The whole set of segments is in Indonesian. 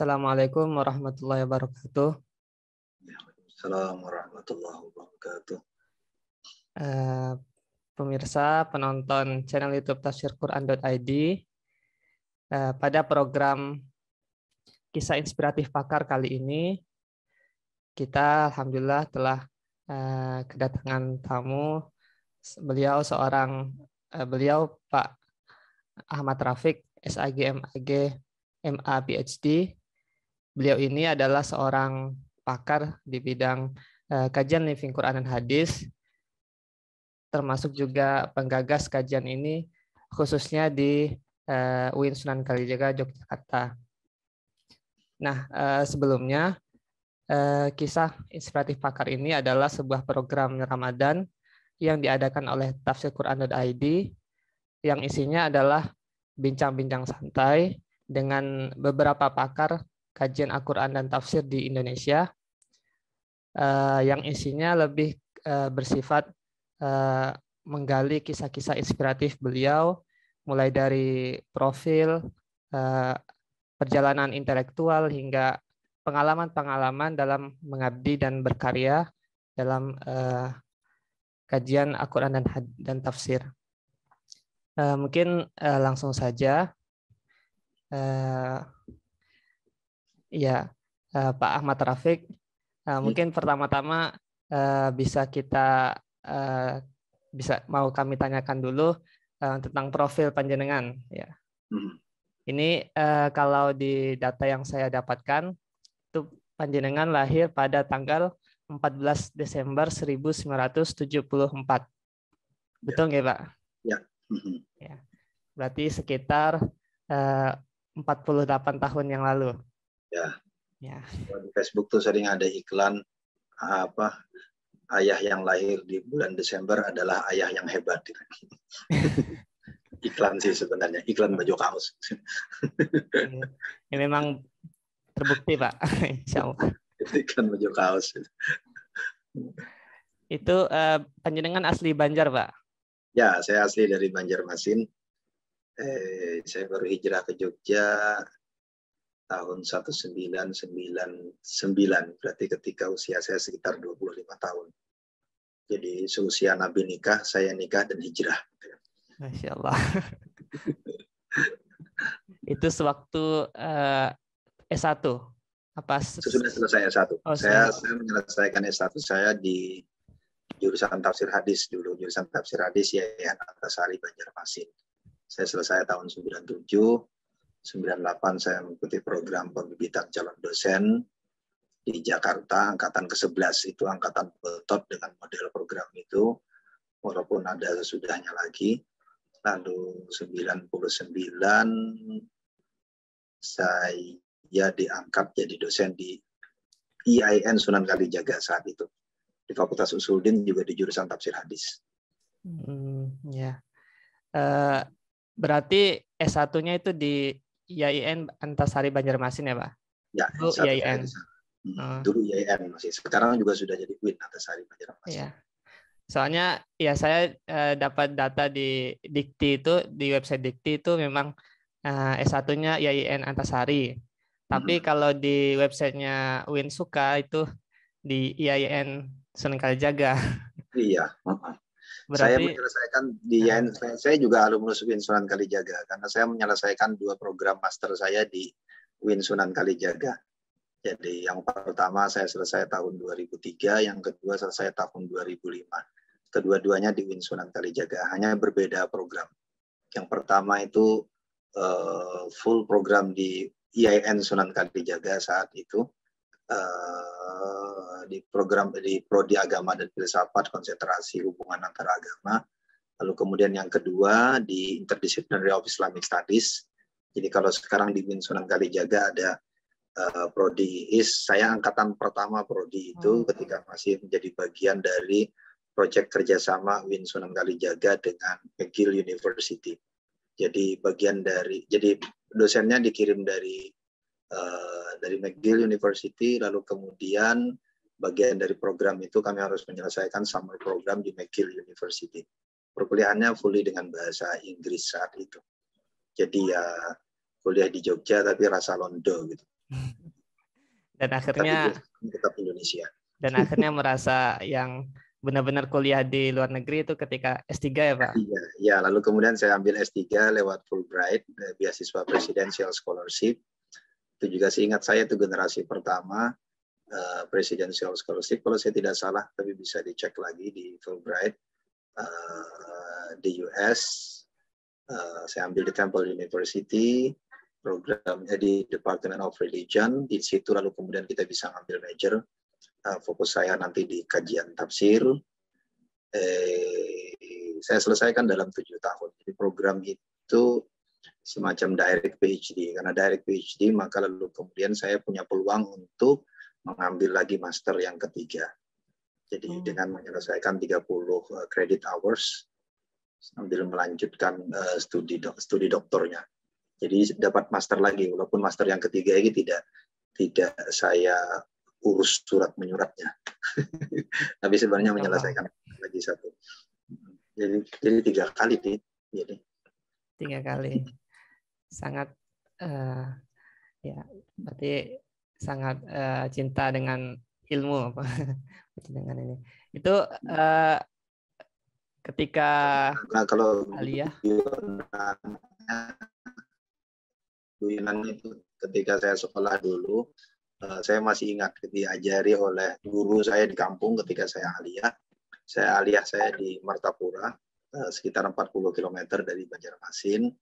Assalamualaikum warahmatullahi wabarakatuh. Assalamualaikum warahmatullahi wabarakatuh. Pemirsa, penonton channel YouTube tafsirquran.id, pada program Kisah Inspiratif Pakar kali ini, kita alhamdulillah telah kedatangan tamu. Beliau Pak Ahmad Rafiq, SAG, MAG, MA, PhD. Beliau ini adalah seorang pakar di bidang kajian living Quran dan hadis, termasuk juga penggagas kajian ini khususnya di UIN Sunan Kalijaga, Yogyakarta. Nah, sebelumnya Kisah Inspiratif Pakar ini adalah sebuah program Ramadan yang diadakan oleh tafsirquran.id yang isinya adalah bincang-bincang santai dengan beberapa pakar kajian Al-Quran dan tafsir di Indonesia, yang isinya lebih bersifat menggali kisah-kisah inspiratif beliau, mulai dari profil, perjalanan intelektual, hingga pengalaman-pengalaman dalam mengabdi dan berkarya dalam kajian Al-Quran dan tafsir. Mungkin langsung saja. Ya, Pak Ahmad Rafiq, mungkin pertama-tama mau kami tanyakan dulu tentang profil panjenengan. Ya. Ini kalau di data yang saya dapatkan, itu panjenengan lahir pada tanggal 14 Desember 1974. Betul nggak, Pak? Ya. Ya. Berarti sekitar 48 tahun yang lalu. Ya. Di Facebook tuh sering ada iklan ayah yang lahir di bulan Desember adalah ayah yang hebat. Iklan sih sebenarnya, iklan baju kaos. Ini memang terbukti, Pak. Insya Allah. Iklan baju kaos. Itu panjenengan asli Banjar, Pak? Ya, saya asli dari Banjarmasin. Saya baru hijrah ke Jogja tahun 1999, berarti ketika usia saya sekitar 25 tahun. Jadi seusia Nabi nikah, saya nikah dan hijrah. Masya Allah. Itu sewaktu S1? Sesudah selesai S1. Saya menyelesaikan S1 saya di jurusan tafsir hadis dulu. Jurusan tafsir hadis Yayasan Antasari Banjarmasin. Saya selesai tahun 97. 98 saya mengikuti program pembibitan calon dosen di Jakarta, angkatan ke-11 itu angkatan betot dengan model program itu, walaupun ada sesudahnya lagi. Lalu 99 saya diangkat jadi dosen di IAIN Sunan Kalijaga saat itu. Di Fakultas Usuluddin juga di jurusan tafsir hadis. Ya. Berarti S1-nya itu di IAIN Antasari Banjarmasin ya, Pak? Ya, IAIN. Dulu IAIN masih. Sekarang juga sudah jadi UIN Antasari Banjarmasin. Ya. Soalnya ya saya dapat data di Dikti itu, di website Dikti itu memang S1-nya IAIN Antasari. Tapi kalau di websitenya UIN Suka itu di IAIN Sunan Kalijaga. Iya. Berarti, saya menyelesaikan di IAIN, saya juga alumnus UIN Sunan Kalijaga karena saya menyelesaikan 2 program master saya di UIN Sunan Kalijaga. Jadi yang pertama saya selesai tahun 2003, yang kedua selesai tahun 2005. Kedua-duanya di UIN Sunan Kalijaga, hanya berbeda program. Yang pertama itu full program di IAIN Sunan Kalijaga saat itu. Di program di Prodi Agama dan Filsafat, konsentrasi hubungan antara agama. Lalu kemudian yang kedua di Interdisciplinary of Islamic Studies. Jadi kalau sekarang di UIN Sunan Kalijaga ada Prodi IS, saya angkatan pertama Prodi itu ketika masih menjadi bagian dari proyek kerjasama UIN Sunan Kalijaga dengan McGill University. Jadi bagian dari, jadi dosennya dikirim dari McGill University, lalu kemudian bagian dari program itu kami harus menyelesaikan summer program di McGill University. Perkuliahannya fully dengan bahasa Inggris saat itu. Jadi ya kuliah di Jogja tapi rasa londo gitu. Dan akhirnya tetap Indonesia. Dan akhirnya merasa yang benar-benar kuliah di luar negeri itu ketika S3 ya Pak? Iya, ya, lalu kemudian saya ambil S3 lewat Fulbright, beasiswa Presidential Scholarship. Itu juga seingat saya itu generasi pertama Presidential Scholarship, kalau saya tidak salah, tapi bisa dicek lagi di Fulbright di US. Saya ambil di Temple University, programnya di Department of Religion. Di situ lalu kemudian kita bisa ambil major. Fokus saya nanti di kajian tafsir. Saya selesaikan dalam 7 tahun. Jadi program itu semacam direct PhD. Karena direct PhD, maka lalu kemudian saya punya peluang untuk mengambil lagi master yang ketiga. Jadi dengan menyelesaikan 30 credit hours, sambil melanjutkan studi doktornya. Jadi dapat master lagi, walaupun master yang ketiga ini tidak saya urus surat menyuratnya, tapi sebenarnya menyelesaikan lagi satu. Jadi 3 kali nih. Jadi 3 kali, sangat ya berarti sangat cinta dengan ilmu apa dengan ini. Itu ketika kalau aliyah Yunan itu ketika saya sekolah dulu, saya masih ingat diajari oleh guru saya di kampung ketika saya aliyah. Saya di Martapura, sekitar 40 km dari Banjarmasin.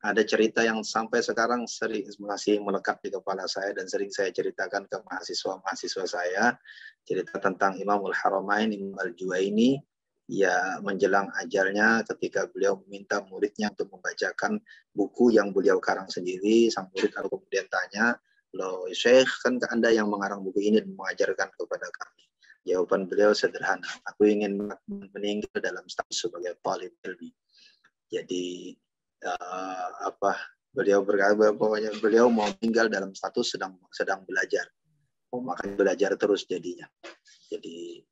Ada cerita yang sampai sekarang masih melekat di kepala saya dan sering saya ceritakan ke mahasiswa-mahasiswa saya. Cerita tentang Imamul Haramain, Imam Al-Juwaini, ya menjelang ajalnya ketika beliau meminta muridnya untuk membacakan buku yang beliau karang sendiri. Sang murid lalu kemudian tanya, "Loh, Syekh, kan Anda yang mengarang buku ini dan mengajarkan kepada kami?" Jawaban beliau sederhana, "Aku ingin meninggal dalam status sebagai talib ilmi." Jadi beliau berkata pokoknya beliau mau meninggal dalam status sedang belajar. Makanya belajar terus jadinya. Jadi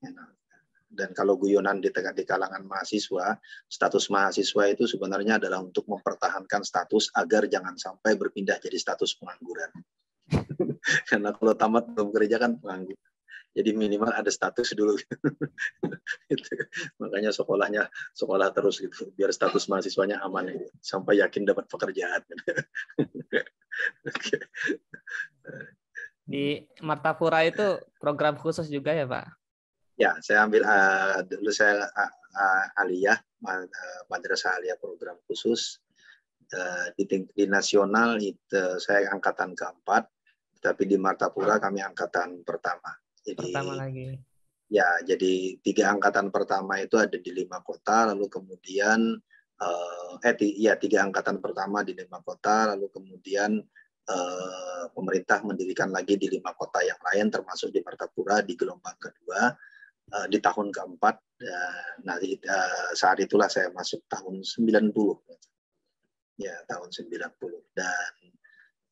dan kalau guyonan di kalangan mahasiswa, status mahasiswa itu sebenarnya adalah untuk mempertahankan status agar jangan sampai berpindah jadi status pengangguran. Karena kalau tamat belum kerja kan pengangguran. Jadi minimal ada status dulu. Makanya sekolah terus gitu, biar status mahasiswanya aman gitu, sampai yakin dapat pekerjaan. Di Martapura itu program khusus juga ya Pak? Ya, saya ambil dulu saya aliyah, madrasah aliyah program khusus. Di nasional itu saya angkatan keempat, tapi di Martapura kami angkatan pertama. Jadi, pertama lagi. Ya, jadi 3 angkatan pertama itu ada di 5 kota, lalu kemudian 3 angkatan pertama di 5 kota, lalu kemudian pemerintah mendirikan lagi di 5 kota yang lain, termasuk di Martapura di gelombang kedua di tahun keempat. Nah, saat itulah saya masuk tahun 90. Ya, tahun 90. Dan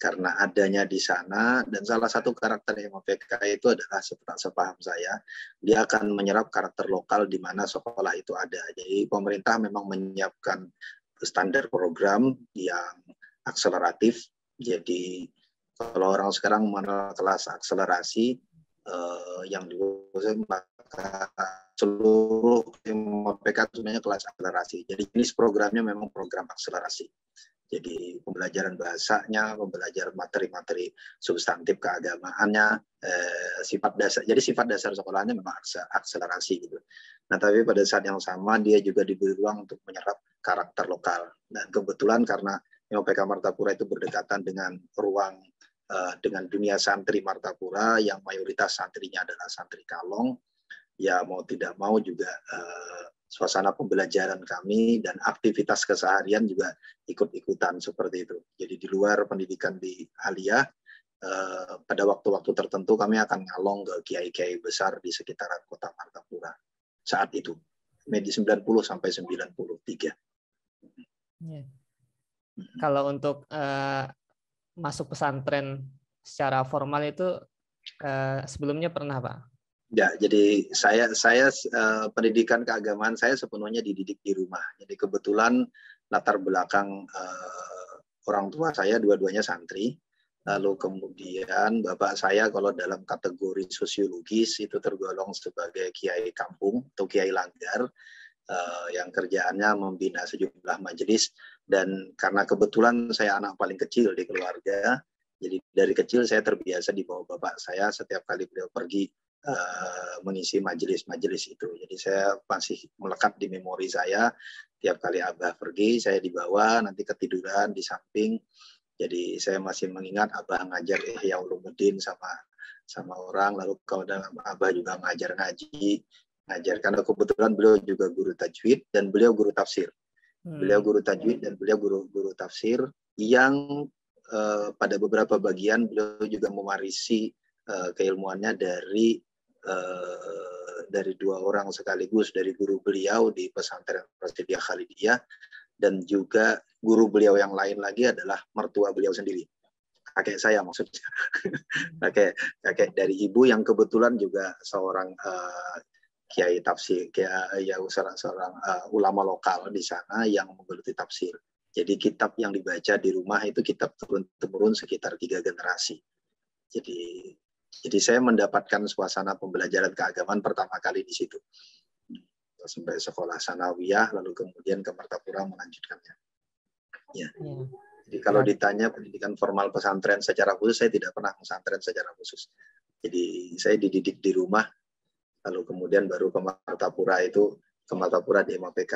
karena adanya di sana, dan salah satu karakter MOPK itu adalah sepaham saya, dia akan menyerap karakter lokal di mana sekolah itu ada. Jadi pemerintah memang menyiapkan standar program yang akseleratif. Jadi kalau orang sekarang mengenal kelas akselerasi yang diusahakan, maka seluruh MOPK sebenarnya kelas akselerasi. Jadi jenis programnya memang program akselerasi. Jadi pembelajaran bahasanya, pembelajaran materi-materi substantif keagamaannya, sifat dasar. Jadi sifat dasar sekolahnya memang akselerasi gitu. Nah, tapi pada saat yang sama dia juga diberi ruang untuk menyerap karakter lokal. Dan kebetulan karena MOPK Martapura itu berdekatan dengan ruang dengan dunia santri Martapura yang mayoritas santrinya adalah santri Kalong, ya mau tidak mau juga suasana pembelajaran kami dan aktivitas keseharian juga ikut-ikutan seperti itu. Jadi di luar pendidikan di aliyah, pada waktu-waktu tertentu kami akan ngalong ke kiai-kiai besar di sekitaran kota Martapura saat itu, di 90 sampai 93. Ya. Kalau untuk masuk pesantren secara formal itu sebelumnya pernah Pak? Ya, jadi saya pendidikan keagamaan saya sepenuhnya dididik di rumah. Jadi kebetulan latar belakang orang tua saya dua-duanya santri. Lalu kemudian bapak saya kalau dalam kategori sosiologis itu tergolong sebagai kiai kampung atau kiai langgar yang kerjaannya membina sejumlah majelis. Dan karena kebetulan saya anak paling kecil di keluarga, jadi dari kecil saya terbiasa dibawa bapak saya setiap kali beliau pergi mengisi majelis-majelis itu. Jadi saya masih melekat di memori saya, tiap kali Abah pergi saya dibawa, nanti ketiduran di samping. Jadi saya masih mengingat Abah ngajar Ihya Ulumuddin sama orang, lalu kalau dalam Abah juga ngajar ngaji, karena kebetulan beliau juga guru tajwid dan beliau guru tafsir. Beliau guru tajwid dan beliau guru tafsir yang pada beberapa bagian beliau juga mewarisi keilmuannya dari dua orang sekaligus, dari guru beliau di pesantren Prasidya Khalidiyah, dan juga guru beliau yang lain lagi adalah mertua beliau sendiri, kakek saya maksudnya. kakek dari ibu yang kebetulan juga seorang kiai tafsir, seorang ulama lokal di sana yang menggeluti tafsir. Jadi kitab yang dibaca di rumah itu kitab turun-temurun sekitar 3 generasi. Jadi saya mendapatkan suasana pembelajaran keagamaan pertama kali di situ. Sampai sekolah sanawiyah, lalu kemudian ke Martapura melanjutkannya. Ya. Jadi kalau ditanya pendidikan formal pesantren secara khusus, saya tidak pernah pesantren secara khusus. Jadi saya dididik di rumah, lalu kemudian baru ke Martapura di MAPK.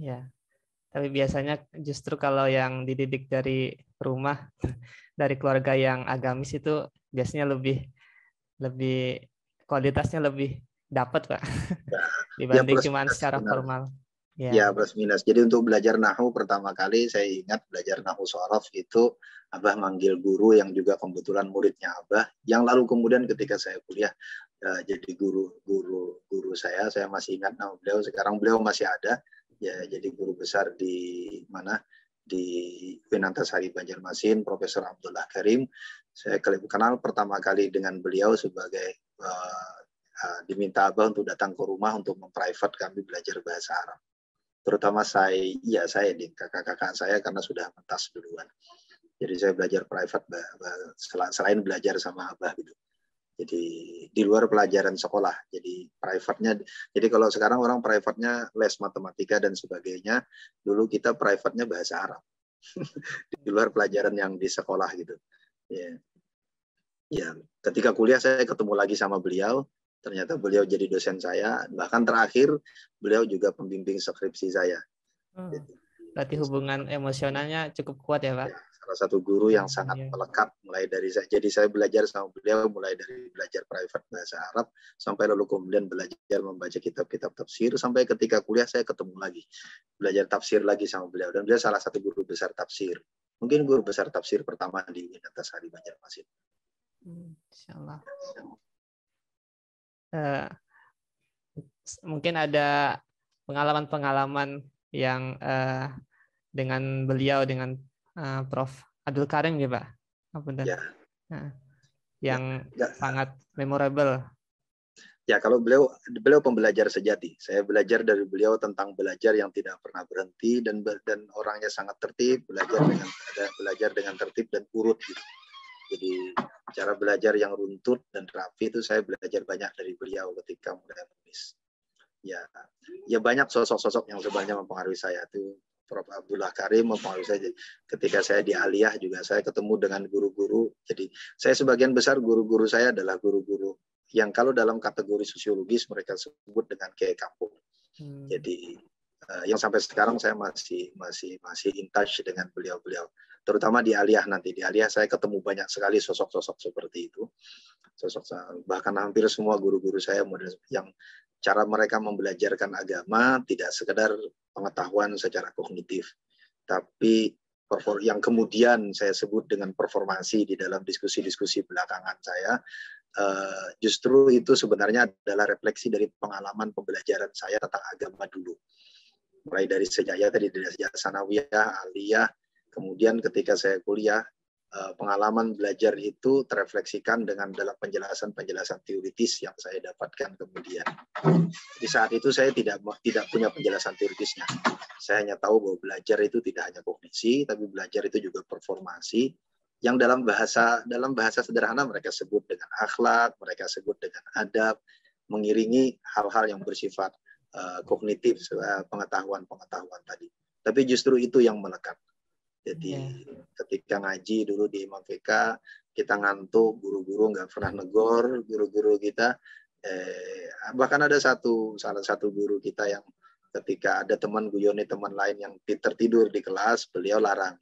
Ya. Tapi biasanya justru kalau yang dididik dari rumah, dari keluarga yang agamis itu biasanya lebih kualitasnya lebih dapat, Pak. Dibanding cuma secara formal. Ya, plus minus. Jadi untuk belajar nahwu pertama kali saya ingat belajar nahwu shorof itu Abah manggil guru yang juga kebetulan muridnya Abah, yang lalu kemudian ketika saya kuliah jadi guru saya masih ingat nama beliau. Sekarang beliau masih ada, ya, jadi guru besar di UIN Antasari Banjarmasin, Profesor Abdullah Karim. Saya kenal pertama kali dengan beliau sebagai diminta Abah untuk datang ke rumah untuk memprivate kami belajar bahasa Arab. Terutama saya di kakak-kakak saya karena sudah mentas duluan. Jadi saya belajar private selain belajar sama Abah gitu. Jadi di luar pelajaran sekolah. Jadi private-nya, jadi kalau sekarang orang private-nya les matematika dan sebagainya, dulu kita private-nya bahasa Arab. Di luar pelajaran yang di sekolah gitu. Ya, ketika kuliah saya ketemu lagi sama beliau. Ternyata beliau jadi dosen saya, bahkan terakhir beliau juga pembimbing skripsi saya. Berarti hubungan emosionalnya cukup kuat ya, Pak? Ya, salah satu guru yang sangat melekat mulai dari saya. Jadi saya belajar sama beliau mulai dari belajar private bahasa Arab sampai lalu kemudian belajar membaca kitab-kitab tafsir, sampai ketika kuliah saya ketemu lagi, belajar tafsir lagi sama beliau, dan beliau salah satu guru besar tafsir. Mungkin guru besar tafsir pertama di UIN Antasari Banjarmasin. Insyaallah. Mungkin ada pengalaman-pengalaman yang dengan beliau, dengan Prof. Abdul Karim ya, Pak? Ya. Yang sangat memorable. Ya, kalau beliau pembelajar sejati. Saya belajar dari beliau tentang belajar yang tidak pernah berhenti, dan orangnya sangat tertib, belajar dengan tertib dan urut gitu. Jadi cara belajar yang runtut dan rapi itu saya belajar banyak dari beliau ketika mulai menulis. Ya banyak sosok-sosok yang sebenarnya mempengaruhi saya. Itu Prof. Abdullah Karim mempengaruhi saya. Ketika saya di Aliyah juga saya ketemu dengan guru-guru. Jadi saya sebagian besar guru-guru saya adalah guru-guru yang kalau dalam kategori sosiologis mereka sebut dengan kiai kampung. Jadi yang sampai sekarang saya masih in touch dengan beliau-beliau. Terutama di Aliyah nanti. Di Aliyah saya ketemu banyak sekali sosok-sosok seperti itu. Bahkan hampir semua guru-guru saya yang cara mereka membelajarkan agama tidak sekedar pengetahuan secara kognitif, tapi yang kemudian saya sebut dengan performasi di dalam diskusi-diskusi belakangan saya, justru itu sebenarnya adalah refleksi dari pengalaman pembelajaran saya tentang agama dulu. Mulai dari sejak sanawiyah, aliyah, kemudian ketika saya kuliah, pengalaman belajar itu terefleksikan dalam penjelasan teoritis yang saya dapatkan kemudian. Di saat itu saya tidak punya penjelasan teoritisnya. Saya hanya tahu bahwa belajar itu tidak hanya kognisi, tapi belajar itu juga performasi. yang dalam bahasa sederhana mereka sebut dengan akhlak, mereka sebut dengan adab, mengiringi hal-hal yang bersifat kognitif, pengetahuan tadi. Tapi justru itu yang melekat. Jadi ketika ngaji dulu di Imam VK, kita ngantuk, guru-guru nggak pernah negor, guru-guru kita. Bahkan ada salah satu guru kita yang ketika ada teman guyoni teman lain yang tertidur di kelas, beliau larang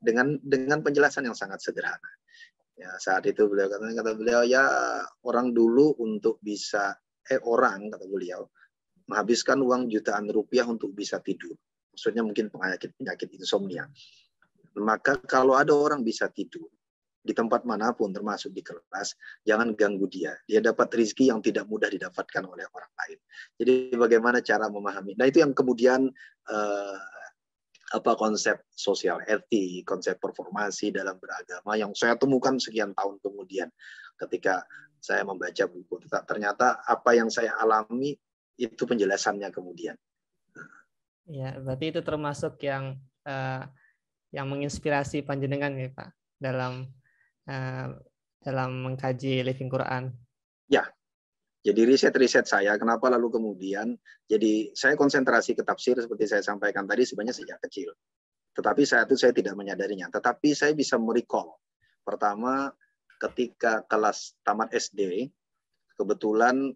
dengan penjelasan yang sangat sederhana. Ya, saat itu kata beliau ya orang dulu untuk bisa kata beliau menghabiskan uang jutaan rupiah untuk bisa tidur. Maksudnya mungkin penyakit insomnia. Maka kalau ada orang bisa tidur di tempat manapun termasuk di kelas, jangan ganggu dia. Dia dapat rezeki yang tidak mudah didapatkan oleh orang lain. Jadi bagaimana cara memahami. Nah itu yang kemudian konsep sosial etik, konsep performasi dalam beragama yang saya temukan sekian tahun kemudian ketika saya membaca buku. Ternyata apa yang saya alami itu penjelasannya kemudian. Ya, berarti itu termasuk yang menginspirasi panjenengan ya Pak dalam mengkaji Living Quran. Ya. Jadi riset saya, kenapa lalu kemudian, jadi saya konsentrasi ke tafsir seperti saya sampaikan tadi sebenarnya sejak kecil. Tetapi saat itu saya tidak menyadarinya. Tetapi saya bisa merecall. Pertama, ketika kelas tamat SD, kebetulan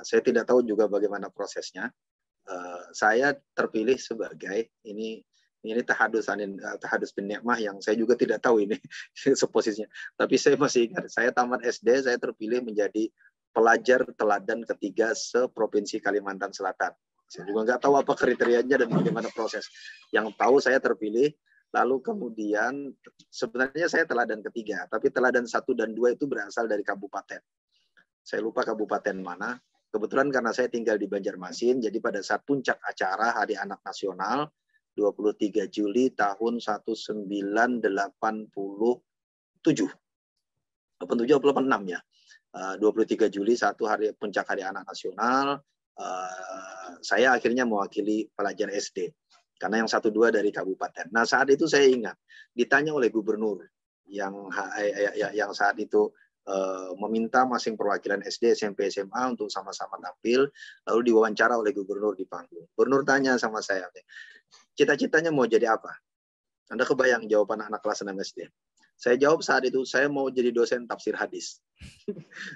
saya tidak tahu juga bagaimana prosesnya. Saya terpilih sebagai ini tahadus bin ni'mah yang saya juga tidak tahu ini posisinya. Tapi saya masih ingat, saya tamat SD, saya terpilih menjadi pelajar teladan ketiga seprovinsi Kalimantan Selatan. Saya juga nggak tahu apa kriterianya dan bagaimana proses. Yang tahu saya terpilih, lalu kemudian sebenarnya saya teladan ketiga, tapi teladan 1 dan 2 itu berasal dari kabupaten. Saya lupa kabupaten mana. Kebetulan karena saya tinggal di Banjarmasin, jadi pada saat puncak acara Hari Anak Nasional, 23 Juli tahun 1987. 86 ya. 23 Juli, satu hari puncak Hari Anak Nasional, saya akhirnya mewakili pelajar SD. Karena yang 1-2 dari kabupaten. Nah saat itu saya ingat, ditanya oleh gubernur yang saat itu meminta masing perwakilan SD, SMP, SMA untuk sama-sama tampil, lalu diwawancara oleh gubernur di panggung. Gubernur tanya sama saya, cita-citanya mau jadi apa? Anda kebayang jawaban anak kelas 6 SD? Saya jawab saat itu, saya mau jadi dosen tafsir hadis.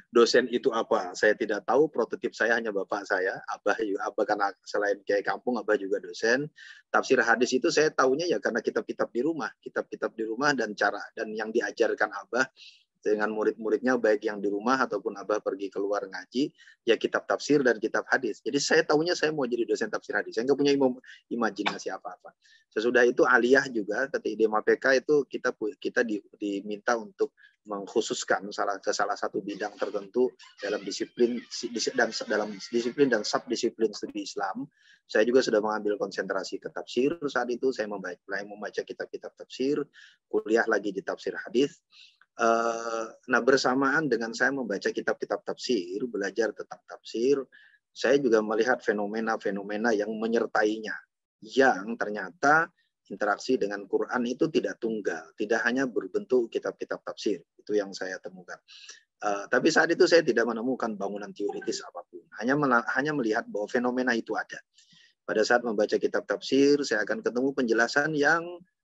Dosen itu apa? Saya tidak tahu, prototip saya hanya bapak saya, Abah karena selain kiai kampung, Abah juga dosen. Tafsir hadis itu saya tahunya ya karena kitab-kitab di rumah dan yang diajarkan Abah dengan murid-muridnya baik yang di rumah ataupun Abah pergi keluar ngaji, ya kitab tafsir dan kitab hadis. Jadi saya tahunya saya mau jadi dosen tafsir hadis. Saya nggak punya imajinasi apa-apa. Sesudah itu aliyah juga ketika di MAPK itu kita diminta untuk mengkhususkan salah satu bidang tertentu dalam disiplin dan subdisiplin studi Islam. Saya juga sudah mengambil konsentrasi ke tafsir. Saat itu saya mulai membaca kitab-kitab tafsir, kuliah lagi di tafsir hadis. Nah bersamaan dengan saya membaca kitab-kitab tafsir, belajar tentang tafsir, saya juga melihat fenomena-fenomena yang menyertainya, yang ternyata interaksi dengan Quran itu tidak tunggal, tidak hanya berbentuk kitab-kitab tafsir, itu yang saya temukan. Tapi saat itu saya tidak menemukan bangunan teoritis apapun, hanya melihat bahwa fenomena itu ada. Pada saat membaca kitab tafsir, saya akan ketemu penjelasan yang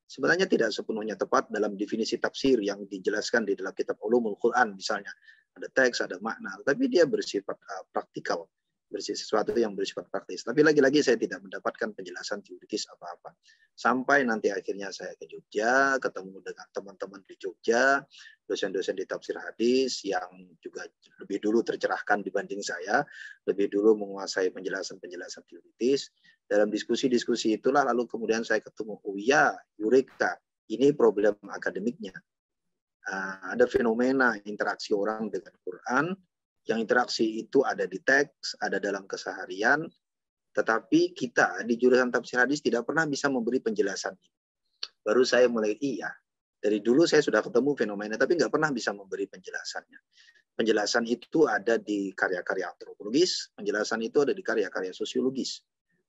sebenarnya tidak sepenuhnya tepat dalam definisi tafsir yang dijelaskan di dalam kitab Ulumul Quran misalnya. Ada teks, ada makna, tapi dia bersifat praktikal, sesuatu yang bersifat praktis. Tapi lagi-lagi saya tidak mendapatkan penjelasan teoritis apa-apa. Sampai nanti akhirnya saya ke Jogja, ketemu dengan teman-teman di Jogja, dosen-dosen di tafsir hadis yang juga lebih dulu tercerahkan dibanding saya, lebih dulu menguasai penjelasan-penjelasan teoritis. Dalam diskusi-diskusi itulah lalu kemudian saya ketemu, Eureka, ini problem akademiknya. Ada fenomena interaksi orang dengan Quran, yang interaksi itu ada di teks, ada dalam keseharian, tetapi kita di jurusan tafsir hadis tidak pernah bisa memberi penjelasan. Baru saya mulai, dari dulu saya sudah ketemu fenomena, tapi nggak pernah bisa memberi penjelasannya. Penjelasan itu ada di karya-karya antropologis, penjelasan itu ada di karya-karya sosiologis.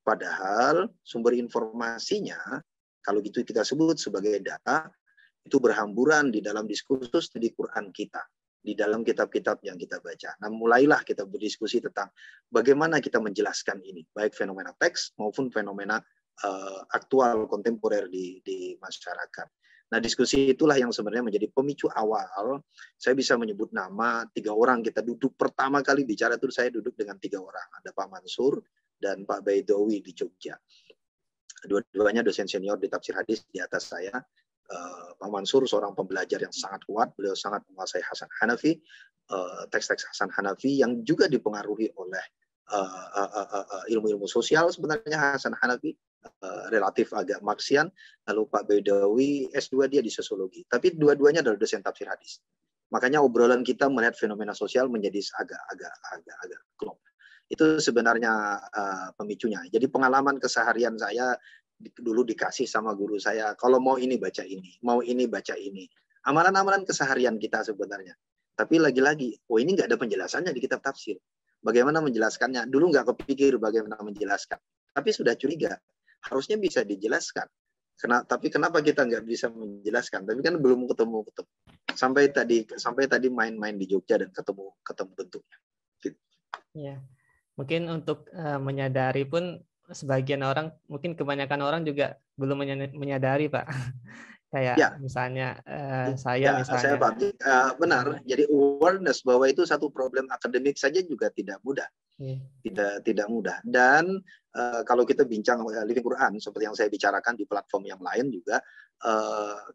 Padahal sumber informasinya, kalau gitu kita sebut sebagai data, itu berhamburan di dalam diskursus studi Quran kita, di dalam kitab-kitab yang kita baca. Nah, mulailah kita berdiskusi tentang bagaimana kita menjelaskan ini, baik fenomena teks maupun fenomena aktual kontemporer di masyarakat. Nah, diskusi itulah yang sebenarnya menjadi pemicu awal. Saya bisa menyebut nama 3 orang. Kita duduk pertama kali bicara itu saya duduk dengan 3 orang. Ada Pak Mansur dan Pak Baidowi di Jogja. Dua-duanya dosen senior di tafsir hadis di atas saya. Pak Mansur seorang pembelajar yang sangat kuat. Beliau sangat menguasai Hasan Hanafi, teks-teks Hasan Hanafi yang juga dipengaruhi oleh ilmu-ilmu sosial sebenarnya Hasan Hanafi. Relatif agak Marxian. Lalu Pak Baidowi S2 dia di sosiologi, tapi dua-duanya adalah dosen tafsir hadis. Makanya obrolan kita melihat fenomena sosial menjadi agak klop. Itu sebenarnya pemicunya. Jadi pengalaman keseharian saya dulu dikasih sama guru saya, kalau mau ini baca ini, mau ini baca ini. Amalan-amalan keseharian kita sebenarnya. Tapi lagi-lagi, ini nggak ada penjelasannya di kitab tafsir. Bagaimana menjelaskannya? Dulu nggak kepikir bagaimana menjelaskan. Tapi sudah curiga. Harusnya bisa dijelaskan. Tapi kenapa kita nggak bisa menjelaskan? Tapi kan belum ketemu. Sampai tadi main-main di Jogja dan ketemu bentuknya. Gitu. Ya, mungkin untuk menyadari pun sebagian orang, mungkin kebanyakan orang juga belum menyadari, Pak. Kayak ya. Misalnya saya benar. Jadi awareness bahwa itu satu problem akademik saja juga tidak mudah. Tidak mudah. Dan kalau kita bincang Living Quran seperti yang saya bicarakan di platform yang lain juga,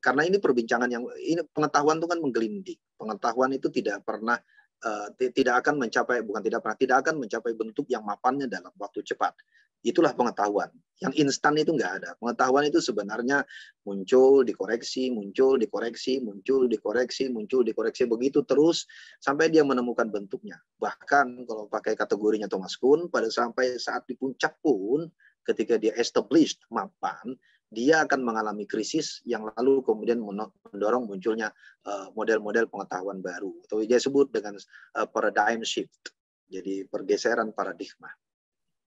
karena ini perbincangan ini pengetahuan itu kan menggelinding. Pengetahuan itu tidak akan mencapai bentuk yang mapannya dalam waktu cepat. Itulah pengetahuan. Yang instan itu nggak ada. Pengetahuan itu sebenarnya muncul, dikoreksi, begitu terus sampai dia menemukan bentuknya. Bahkan kalau pakai kategorinya Thomas Kuhn, pada sampai saat di puncak pun, ketika dia established, mapan, dia akan mengalami krisis yang lalu kemudian mendorong munculnya model-model pengetahuan baru. Atau dia sebut dengan paradigm shift. Jadi pergeseran paradigma.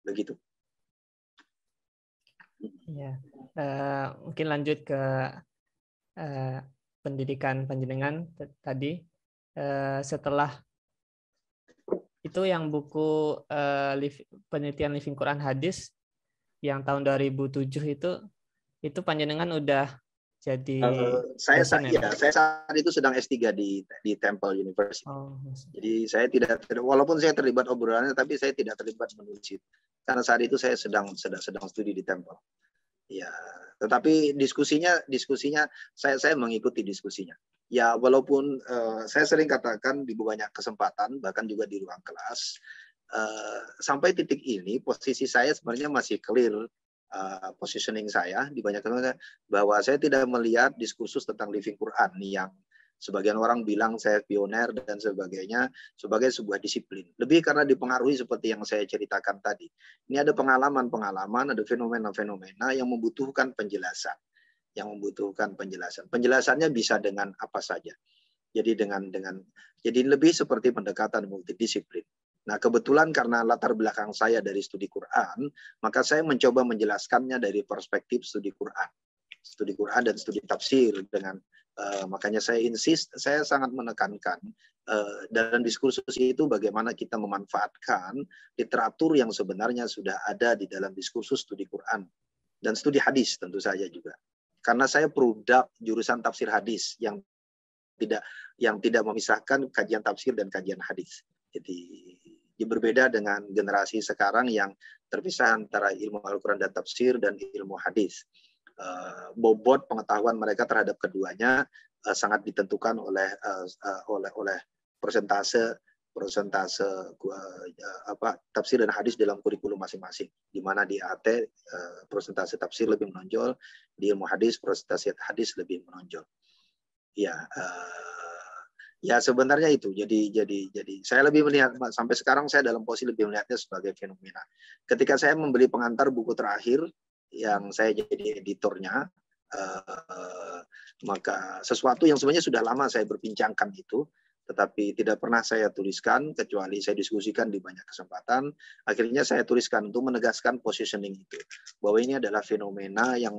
Begitu. Ya, mungkin lanjut ke pendidikan panjenengan tadi. Setelah itu yang buku penelitian Living Quran Hadis yang tahun 2007 itu panjenengan udah jadi saya saat itu sedang S3 di Temple University. Jadi saya walaupun saya terlibat obrolannya, tapi saya tidak terlibat menulis itu. Karena saat itu saya sedang studi di Temple. Ya, tetapi diskusinya saya mengikuti diskusinya. Ya, walaupun saya sering katakan di banyak kesempatan, bahkan juga di ruang kelas, sampai titik ini posisi saya sebenarnya masih clear. Positioning saya di banyak kesempatan bahwa saya tidak melihat diskursus tentang Living Quran yang sebagian orang bilang saya pioner dan sebagainya sebagai sebuah disiplin. Lebih karena dipengaruhi seperti yang saya ceritakan tadi. Ini ada pengalaman, ada fenomena-fenomena yang membutuhkan penjelasan. Penjelasannya bisa dengan apa saja. Jadi jadi lebih seperti pendekatan multidisiplin. Nah, kebetulan karena latar belakang saya dari studi Quran, maka saya mencoba menjelaskannya dari perspektif studi Quran dan studi tafsir dengan makanya saya sangat menekankan dalam diskursus itu bagaimana kita memanfaatkan literatur yang sebenarnya sudah ada di dalam diskursus studi Quran dan studi hadis tentu saja juga. Karena saya produk jurusan tafsir hadis yang tidak memisahkan kajian tafsir dan kajian hadis. Jadi berbeda dengan generasi sekarang yang terpisah antara ilmu Al-Quran dan tafsir dan ilmu hadis. Bobot pengetahuan mereka terhadap keduanya sangat ditentukan oleh persentase tafsir dan hadis dalam kurikulum masing-masing. Di mana di AT persentase tafsir lebih menonjol, di ilmu hadis persentase hadis lebih menonjol. Ya sebenarnya itu. Jadi saya lebih melihat sampai sekarang saya dalam posisi lebih melihatnya sebagai fenomena. Ketika saya membeli pengantar buku terakhir yang saya jadi editornya, maka sesuatu yang sebenarnya sudah lama saya berbincangkan itu, tetapi tidak pernah saya tuliskan kecuali saya diskusikan di banyak kesempatan. Akhirnya saya tuliskan untuk menegaskan positioning itu, bahwa ini adalah fenomena yang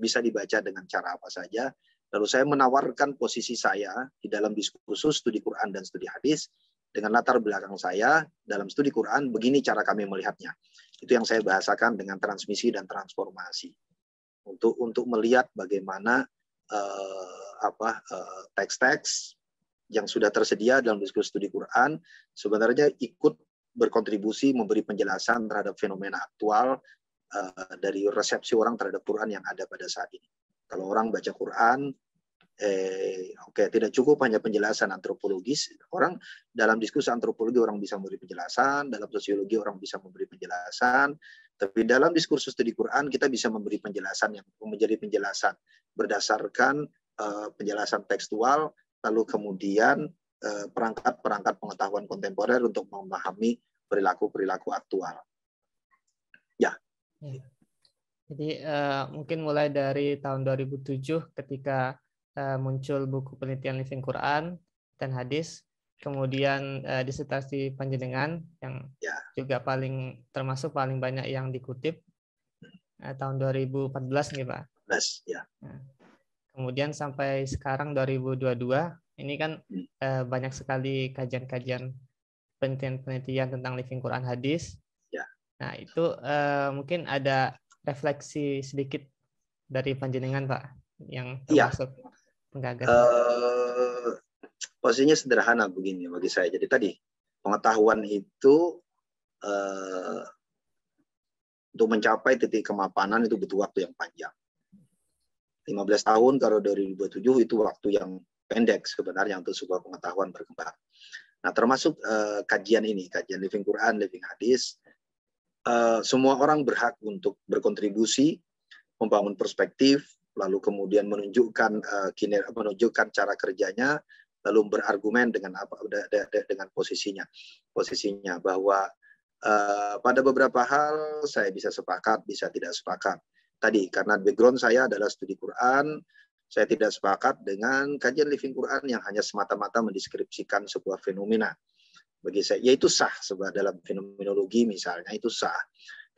bisa dibaca dengan cara apa saja. Lalu saya menawarkan posisi saya di dalam diskursus studi Quran dan studi hadis dengan latar belakang saya dalam studi Quran, begini cara kami melihatnya. Itu yang saya bahasakan dengan transmisi dan transformasi. Untuk melihat bagaimana teks-teks yang sudah tersedia dalam diskursus studi Quran sebenarnya ikut berkontribusi memberi penjelasan terhadap fenomena aktual dari resepsi orang terhadap Quran yang ada pada saat ini. Kalau orang baca Quran, tidak cukup hanya penjelasan antropologis. Orang dalam diskusi antropologi orang bisa memberi penjelasan, dalam sosiologi orang bisa memberi penjelasan, tapi dalam diskursus studi Quran kita bisa memberi penjelasan yang menjadi penjelasan berdasarkan penjelasan tekstual, lalu kemudian perangkat-perangkat pengetahuan kontemporer untuk memahami perilaku-perilaku aktual. Ya. Jadi mungkin mulai dari tahun 2007 ketika muncul buku penelitian Living Quran dan hadis, kemudian disertasi panjenengan yang juga termasuk paling banyak yang dikutip tahun 2014 nih Pak. Ya. Kemudian sampai sekarang 2022 ini kan banyak sekali kajian-kajian penelitian tentang Living Quran hadis. Ya. Nah itu mungkin ada refleksi sedikit dari panjenengan Pak yang termasuk penggagas. Posisinya sederhana begini bagi saya. Jadi tadi pengetahuan itu untuk mencapai titik kemapanan itu butuh waktu yang panjang. 15 tahun kalau 2027 itu waktu yang pendek sebenarnya untuk sebuah pengetahuan berkembang. Nah termasuk kajian ini, kajian Living Quran, Living Hadis, semua orang berhak untuk berkontribusi, membangun perspektif, lalu kemudian menunjukkan cara kerjanya, lalu berargumen dengan posisinya bahwa pada beberapa hal saya bisa sepakat, bisa tidak sepakat. Tadi karena background saya adalah studi Quran, saya tidak sepakat dengan kajian Living Quran yang hanya semata-mata mendeskripsikan sebuah fenomena. Bagi saya, ya itu sah dalam fenomenologi misalnya, itu sah.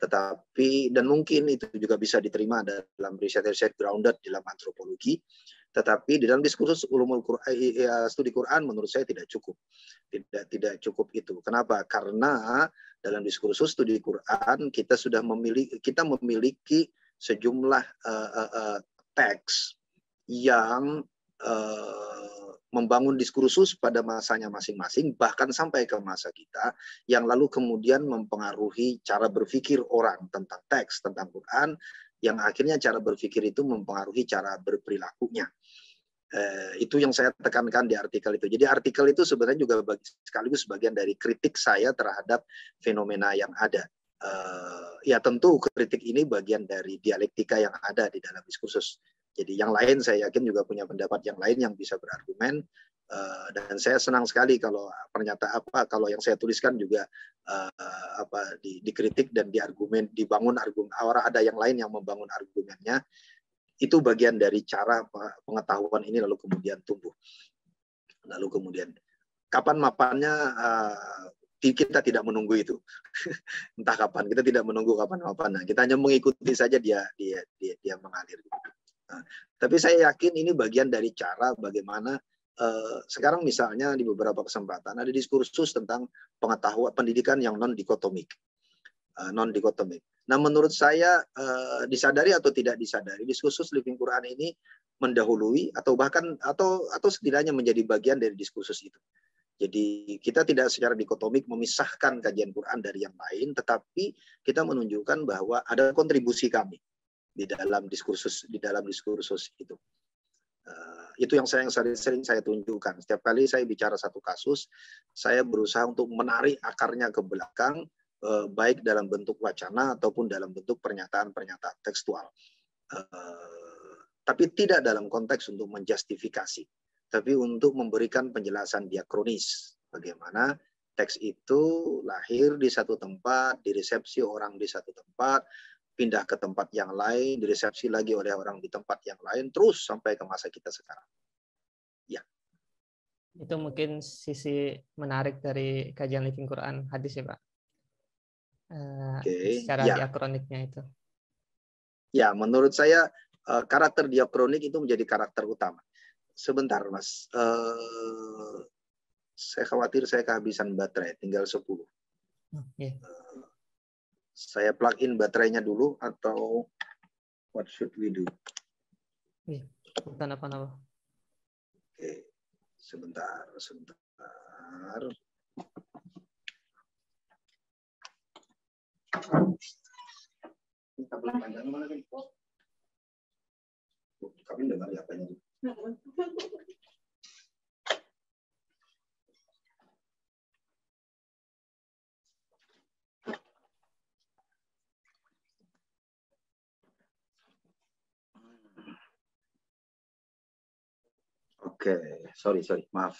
Tetapi, dan mungkin itu juga bisa diterima dalam riset-riset grounded dalam antropologi, tetapi di dalam diskursus ulumul Quran, studi Quran menurut saya tidak cukup. Tidak cukup itu. Kenapa? Karena dalam diskursus studi Quran kita memiliki sejumlah teks yang membangun diskursus pada masanya masing-masing, bahkan sampai ke masa kita, yang lalu kemudian mempengaruhi cara berpikir orang tentang teks, tentang Quran, yang akhirnya cara berpikir itu mempengaruhi cara berperilakunya. Itu yang saya tekankan di artikel itu. Jadi artikel itu sebenarnya juga sekaligus bagian dari kritik saya terhadap fenomena yang ada. Ya tentu kritik ini bagian dari dialektika yang ada di dalam diskursus. Jadi yang lain saya yakin juga punya pendapat yang lain yang bisa berargumen, dan saya senang sekali kalau kalau yang saya tuliskan juga dikritik dan dibangun argumen. Ada yang lain yang membangun argumennya. Itu bagian dari cara pengetahuan ini lalu kemudian tumbuh. Lalu kemudian kapan mapannya kita tidak menunggu itu. Entah kapan, kita tidak menunggu kapan mapannya. Kita hanya mengikuti saja dia mengalir. Nah, tapi saya yakin ini bagian dari cara bagaimana sekarang misalnya di beberapa kesempatan ada diskursus tentang pengetahuan pendidikan yang non-dikotomik. Nah, menurut saya disadari atau tidak disadari, diskursus Living Quran ini mendahului atau setidaknya menjadi bagian dari diskursus itu. Jadi kita tidak secara dikotomik memisahkan kajian Quran dari yang lain, tetapi kita menunjukkan bahwa ada kontribusi kami di dalam diskursus itu. Itu yang sering saya tunjukkan. Setiap kali saya bicara satu kasus, saya berusaha untuk menarik akarnya ke belakang, baik dalam bentuk wacana ataupun dalam bentuk pernyataan-pernyataan tekstual. Tapi tidak dalam konteks untuk menjustifikasi, tapi untuk memberikan penjelasan diakronis. Bagaimana teks itu lahir di satu tempat, diresepsi orang di satu tempat, pindah ke tempat yang lain, diresepsi lagi oleh orang di tempat yang lain, terus sampai ke masa kita sekarang. Ya. Itu mungkin sisi menarik dari kajian Living Quran hadis ya Pak. Secara diakroniknya itu. Ya, menurut saya karakter diakronik itu menjadi karakter utama. Sebentar, Mas. Saya khawatir saya kehabisan baterai, tinggal 10. Okay. Saya plug in baterainya dulu atau what should we do? Apa-apa. Oke, sebentar. Kabel panjang mana nih? Kami dengar ya apanya. Oke, sorry, maaf.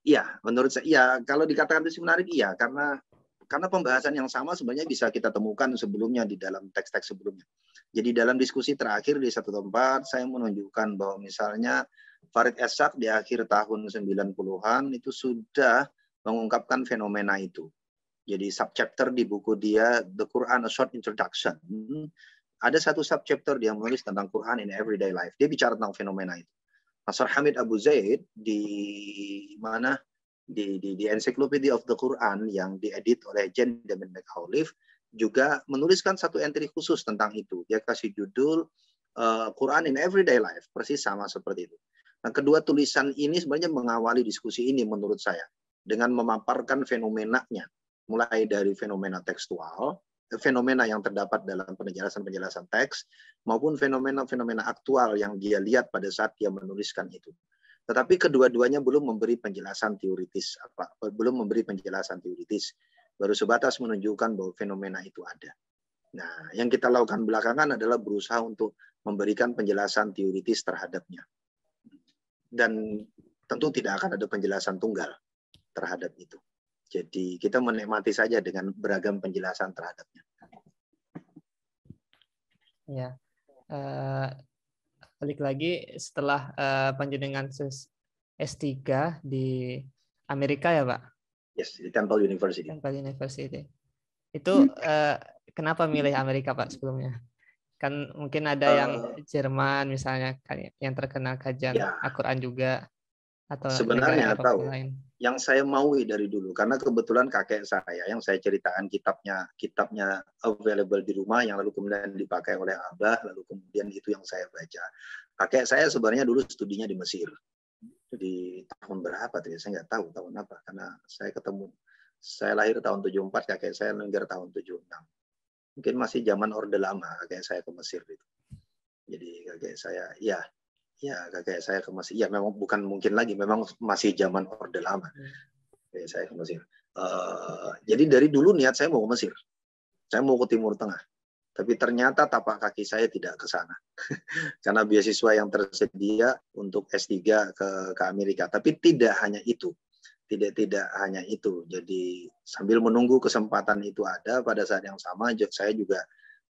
Iya, menurut saya, iya, kalau dikatakan itu menarik, iya, karena pembahasan yang sama sebenarnya bisa kita temukan sebelumnya di dalam teks-teks sebelumnya. Jadi dalam diskusi terakhir di satu tempat, saya menunjukkan bahwa misalnya Farid Eshaq di akhir tahun 90-an itu sudah mengungkapkan fenomena itu. Jadi subchapter di buku dia, The Quran, A Short Introduction, ada satu subchapter dia menulis tentang Quran in Everyday Life. Dia bicara tentang fenomena itu. Nasr Hamid Abu Zaid di mana di Encyclopedia of the Quran yang diedit oleh Jen Demin McAuliffe juga menuliskan satu entry khusus tentang itu. Dia kasih judul Quran in Everyday Life, persis sama seperti itu. Nah, kedua tulisan ini sebenarnya mengawali diskusi ini menurut saya dengan memaparkan fenomenanya, mulai dari fenomena tekstual, fenomena yang terdapat dalam penjelasan teks, maupun fenomena-fenomena aktual yang dia lihat pada saat dia menuliskan itu. Tetapi kedua-duanya belum memberi penjelasan teoritis, baru sebatas menunjukkan bahwa fenomena itu ada. Nah, yang kita lakukan belakangan adalah berusaha untuk memberikan penjelasan teoritis terhadapnya. Dan tentu tidak akan ada penjelasan tunggal terhadap itu. Jadi kita menikmati saja dengan beragam penjelasan terhadapnya. Ya, balik lagi setelah panjenengan S3 di Amerika ya, Pak? Yes, di Temple University. Temple University. Itu kenapa milih Amerika, Pak, sebelumnya? Kan mungkin ada yang Jerman misalnya, yang terkenal kajian Al-Quran juga, atau sebenarnya negara Eropa lain. Yang saya maui dari dulu, karena kebetulan kakek saya yang saya ceritakan kitabnya available di rumah, yang lalu kemudian dipakai oleh Abah, lalu kemudian itu yang saya baca. Kakek saya sebenarnya dulu studinya di Mesir. Jadi tahun berapa tuh ya? Saya nggak tahu tahun apa, karena saya lahir tahun 74, kakek saya lahir tahun 76. Mungkin masih zaman Orde Lama kakek saya ke Mesir itu. Jadi kakek saya, kakek saya ke Mesir. Ya memang bukan mungkin lagi, memang masih zaman Orde Lama. Kakek saya ke Mesir. Jadi dari dulu niat saya mau ke Mesir. Saya mau ke Timur Tengah. Tapi ternyata tapak kaki saya tidak ke sana. Karena beasiswa yang tersedia untuk S3 ke Amerika. Tapi tidak hanya itu. Tidak hanya itu. Jadi sambil menunggu kesempatan itu ada, pada saat yang sama saya juga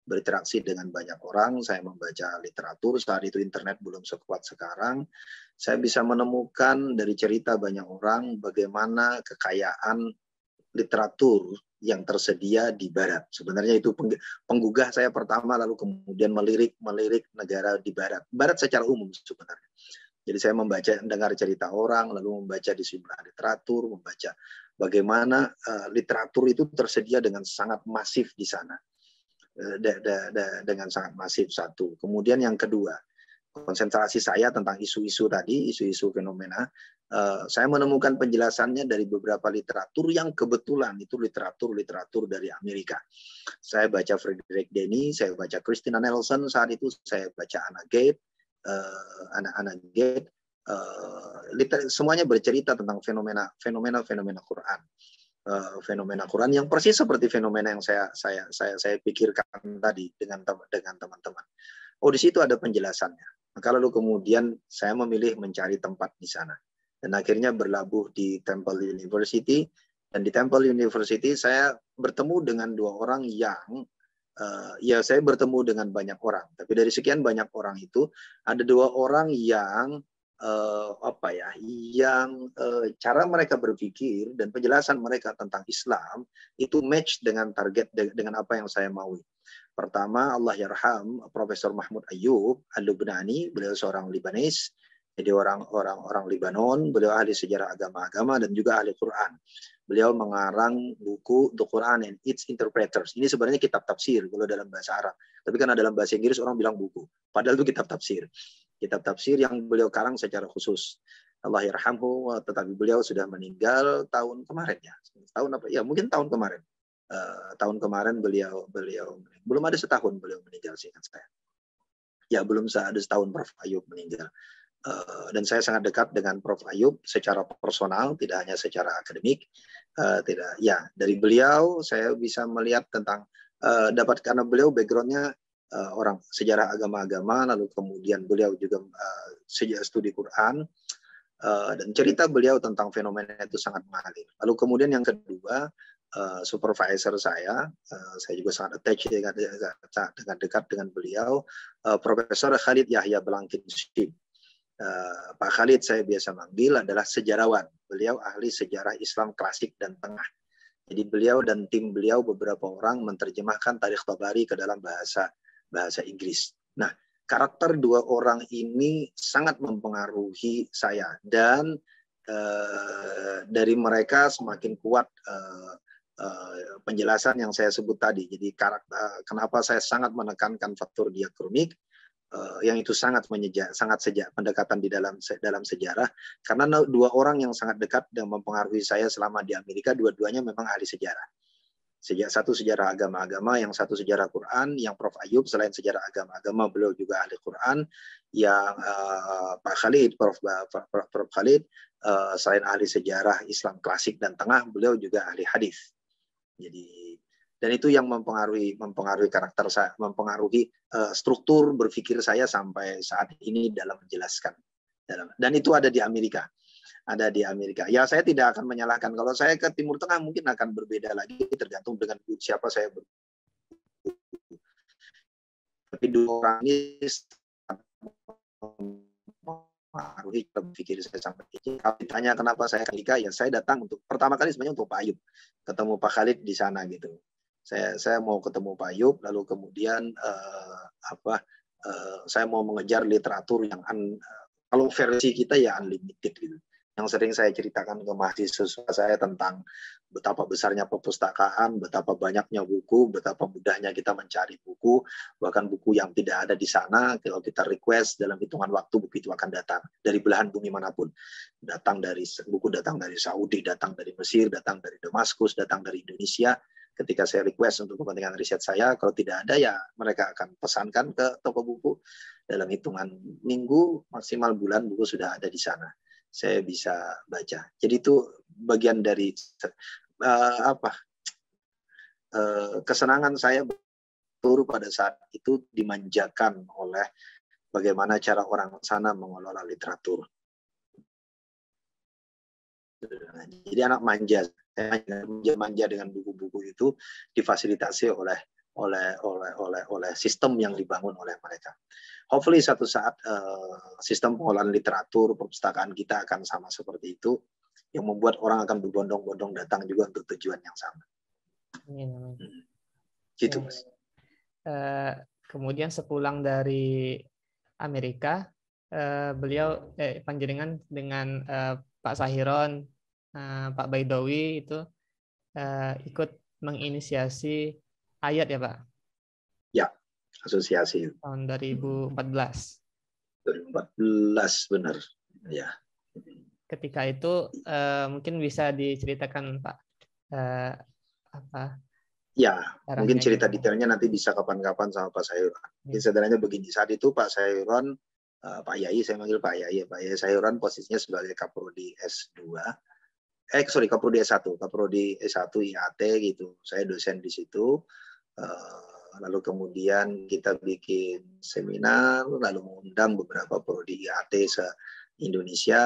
berinteraksi dengan banyak orang, saya membaca literatur, saat itu internet belum sekuat sekarang, saya bisa menemukan dari cerita banyak orang bagaimana kekayaan literatur yang tersedia di Barat. Sebenarnya itu penggugah saya pertama, lalu kemudian melirik negara di Barat. Barat secara umum sebenarnya. Jadi saya mendengar cerita orang, lalu membaca di sejumlah literatur, membaca bagaimana literatur itu tersedia dengan sangat masif di sana. Dengan sangat masif, satu. Kemudian yang kedua, konsentrasi saya tentang isu-isu tadi, isu-isu fenomena, saya menemukan penjelasannya dari beberapa literatur yang kebetulan itu literatur dari Amerika. Saya baca Frederick Denny, saya baca Christina Nelson, saat itu saya baca Anna Gate, semuanya bercerita tentang fenomena Quran. Fenomena Quran yang persis seperti fenomena yang saya pikirkan tadi dengan teman-teman. Oh, di situ ada penjelasannya. Maka lalu kemudian saya memilih mencari tempat di sana. Dan akhirnya berlabuh di Temple University. Dan di Temple University saya bertemu dengan dua orang yang saya bertemu dengan banyak orang. Tapi dari sekian banyak orang itu ada dua orang yang cara mereka berpikir dan penjelasan mereka tentang Islam itu match dengan target, dengan apa yang saya maui. Pertama, Allah yarham Profesor Mahmud Ayyub Al-Lubnani, beliau seorang Libanes, jadi orang Libanon, beliau ahli sejarah agama-agama dan juga ahli Quran. Beliau mengarang buku The Quran and Its Interpreters. Ini sebenarnya kitab tafsir kalau dalam bahasa Arab. Tapi karena dalam bahasa Inggris orang bilang buku. Padahal itu kitab tafsir. Kitab tafsir yang beliau karang secara khusus. Allah yarhamhu, tetapi beliau sudah meninggal tahun kemarin ya. Tahun apa? Ya, mungkin tahun kemarin. Tahun kemarin beliau belum ada setahun beliau meninggal, seingat saya. Ya, belum ada setahun Prof. Ayub meninggal. Dan saya sangat dekat dengan Prof. Ayub secara personal, tidak hanya secara akademik. Dari beliau saya bisa melihat tentang karena beliau backgroundnya orang sejarah agama-agama, lalu kemudian beliau juga studi Quran, dan cerita beliau tentang fenomena itu sangat mengalir. Lalu kemudian yang kedua, supervisor saya juga sangat attach dengan dekat dengan beliau, Profesor Khalid Yahya Belangkinship. Pak Khalid saya biasa manggil adalah sejarawan. Beliau ahli sejarah Islam klasik dan tengah. Jadi beliau dan tim beliau beberapa orang menerjemahkan Tarikh Tabari ke dalam bahasa Inggris. Nah, karakter dua orang ini sangat mempengaruhi saya, dan dari mereka semakin kuat penjelasan yang saya sebut tadi. Jadi kenapa saya sangat menekankan faktor diakromik, yang itu sangat sejak pendekatan di dalam sejarah, karena dua orang yang sangat dekat dan mempengaruhi saya selama di Amerika, dua-duanya memang ahli sejarah. Satu sejarah agama-agama, yang satu sejarah Quran. Yang Prof. Ayub selain sejarah agama-agama, beliau juga ahli Quran. Yang Pak Khalid, Prof. Khalid, selain ahli sejarah Islam klasik dan tengah, beliau juga ahli hadis. Jadi, dan itu yang mempengaruhi karakter saya, mempengaruhi struktur berpikir saya sampai saat ini dalam menjelaskan. Dan itu ada di Amerika. Ya, saya tidak akan menyalahkan. Kalau saya ke Timur Tengah mungkin akan berbeda lagi, tergantung dengan siapa saya tapi dua orang ini mempengaruhi berpikir saya sampai ini. Kalau ditanya kenapa saya ke Amerika, ya saya datang pertama kali sebenarnya untuk Pak Ayub, ketemu Pak Khalid di sana gitu. Saya mau ketemu Pak Ayub, lalu kemudian saya mau mengejar literatur yang kalau versi kita ya unlimited gitu. Yang sering saya ceritakan ke mahasiswa saya tentang betapa besarnya perpustakaan, betapa banyaknya buku, betapa mudahnya kita mencari buku, bahkan buku yang tidak ada di sana, kalau kita request dalam hitungan waktu buku itu akan datang dari belahan bumi manapun. Buku datang dari Saudi, datang dari Mesir, datang dari Damaskus, datang dari Indonesia. Ketika saya request untuk kepentingan riset saya, kalau tidak ada ya mereka akan pesankan ke toko buku. Dalam hitungan minggu, maksimal bulan, buku sudah ada di sana. Saya bisa baca. Jadi itu bagian dari kesenangan saya betul pada saat itu dimanjakan oleh bagaimana cara orang sana mengelola literatur. Jadi anak manja, manja dengan buku-buku itu difasilitasi oleh sistem yang dibangun oleh mereka. Hopefully satu saat sistem pengelolaan literatur perpustakaan kita akan sama seperti itu, yang membuat orang akan berbondong-bondong datang juga untuk tujuan yang sama. Gitu, Mas. Kemudian sepulang dari Amerika, beliau panjenengan dengan Pak Sahiron, Pak Baidowi itu ikut menginisiasi ayat ya Pak? Ya, asosiasi. Tahun 2014. 2014 benar. Ya. Ketika itu mungkin bisa diceritakan Pak Ya, mungkin cerita detailnya nanti bisa kapan-kapan sama Pak Sahiron. Sederhananya begini, saat itu Pak Sahiron, Pak Yai, saya manggil Pak Yai Sahiron posisinya sebagai Kaprodi S2. Kaprodi S1, Kaprodi S1 IAT gitu. Saya dosen di situ. Lalu kemudian kita bikin seminar, lalu mengundang beberapa prodi IAT se-Indonesia.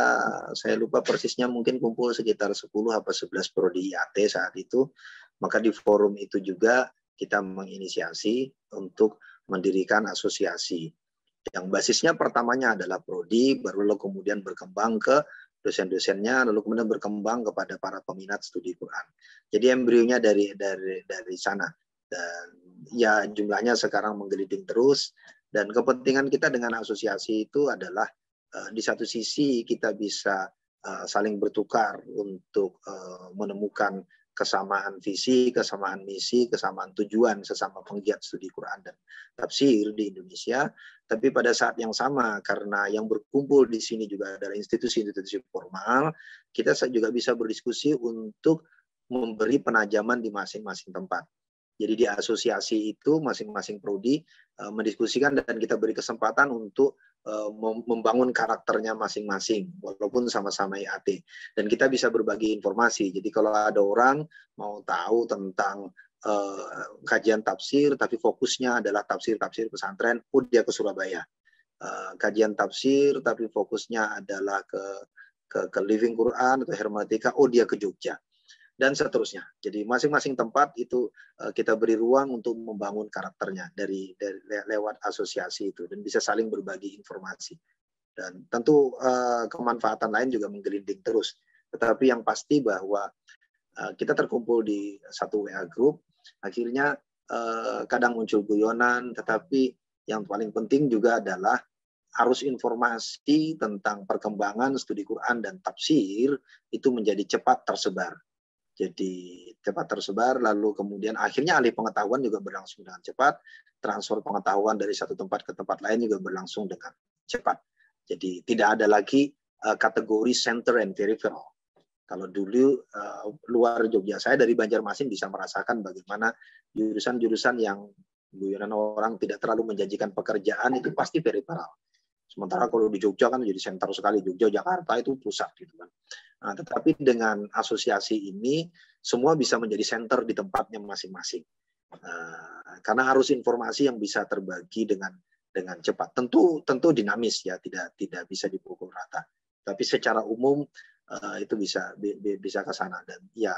Saya lupa persisnya, mungkin kumpul sekitar 10 atau 11 prodi IAT saat itu. Maka di forum itu juga kita menginisiasi untuk mendirikan asosiasi. Yang basisnya pertamanya adalah prodi, baru lalu kemudian berkembang ke dosen-dosennya, lalu kemudian berkembang kepada para peminat studi Quran. Jadi embrionya dari sana. Dan ya jumlahnya sekarang menggelinding terus, dan kepentingan kita dengan asosiasi itu adalah di satu sisi kita bisa saling bertukar untuk menemukan kesamaan visi, kesamaan misi, kesamaan tujuan sesama penggiat studi Quran dan tafsir di Indonesia. Tapi pada saat yang sama, karena yang berkumpul di sini juga adalah institusi-institusi formal, kita juga bisa berdiskusi untuk memberi penajaman di masing-masing tempat. Jadi di asosiasi itu masing-masing prodi mendiskusikan dan kita beri kesempatan untuk membangun karakternya masing-masing walaupun sama-sama IAT, dan kita bisa berbagi informasi. Jadi kalau ada orang mau tahu tentang kajian tafsir tapi fokusnya adalah tafsir pesantren, dia ke Surabaya. Kajian tafsir tapi fokusnya adalah ke Living Quran atau Hermatika, dia ke Jogja, dan seterusnya. Jadi masing-masing tempat itu kita beri ruang untuk membangun karakternya dari lewat asosiasi itu, dan bisa saling berbagi informasi. Dan tentu kemanfaatan lain juga menggelinding terus. Tetapi yang pasti bahwa kita terkumpul di satu WA group, akhirnya kadang muncul guyonan, tetapi yang paling penting juga adalah arus informasi tentang perkembangan studi Quran dan tafsir itu menjadi cepat tersebar. Jadi cepat tersebar, lalu kemudian akhirnya alih pengetahuan juga berlangsung dengan cepat, transfer pengetahuan dari satu tempat ke tempat lain juga berlangsung dengan cepat. Jadi tidak ada lagi kategori center and peripheral. Kalau dulu luar Jogja, saya dari Banjarmasin bisa merasakan bagaimana jurusan-jurusan yang guyonan orang tidak terlalu menjanjikan pekerjaan itu pasti peripheral. Sementara kalau di Jogja kan jadi center sekali, Jogja, Jakarta itu pusat gitu kan. Nah, tetapi dengan asosiasi ini semua bisa menjadi center di tempatnya masing-masing. Karena arus informasi yang bisa terbagi dengan cepat. Tentu dinamis ya, tidak bisa dipukul rata. Tapi secara umum itu bisa ke sana, dan ya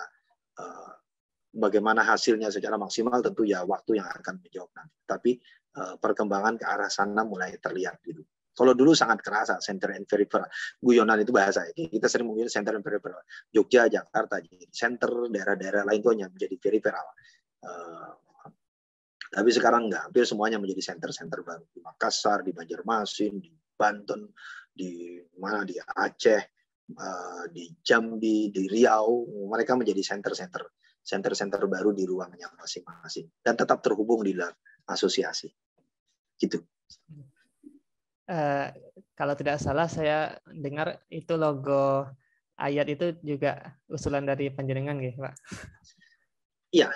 bagaimana hasilnya secara maksimal tentu ya waktu yang akan menjawab nanti. Tapi perkembangan ke arah sana mulai terlihat gitu. Kalau dulu sangat kerasa center and peripheral. Guyonan itu bahasa. Kita sering menggunakan center and peripheral. Jogja, Jakarta, jadi center, daerah-daerah lain itu hanya menjadi peripheral. Tapi sekarang enggak. Hampir semuanya menjadi center-center baru. Di Makassar, di Banjarmasin, di Banten, di Aceh, di Jambi, di Riau. Mereka menjadi center-center baru di ruangnya masing-masing. Dan tetap terhubung di dalam asosiasi. Gitu. Kalau tidak salah saya dengar itu logo ayat itu juga usulan dari panjenengan gitu, Pak. Iya,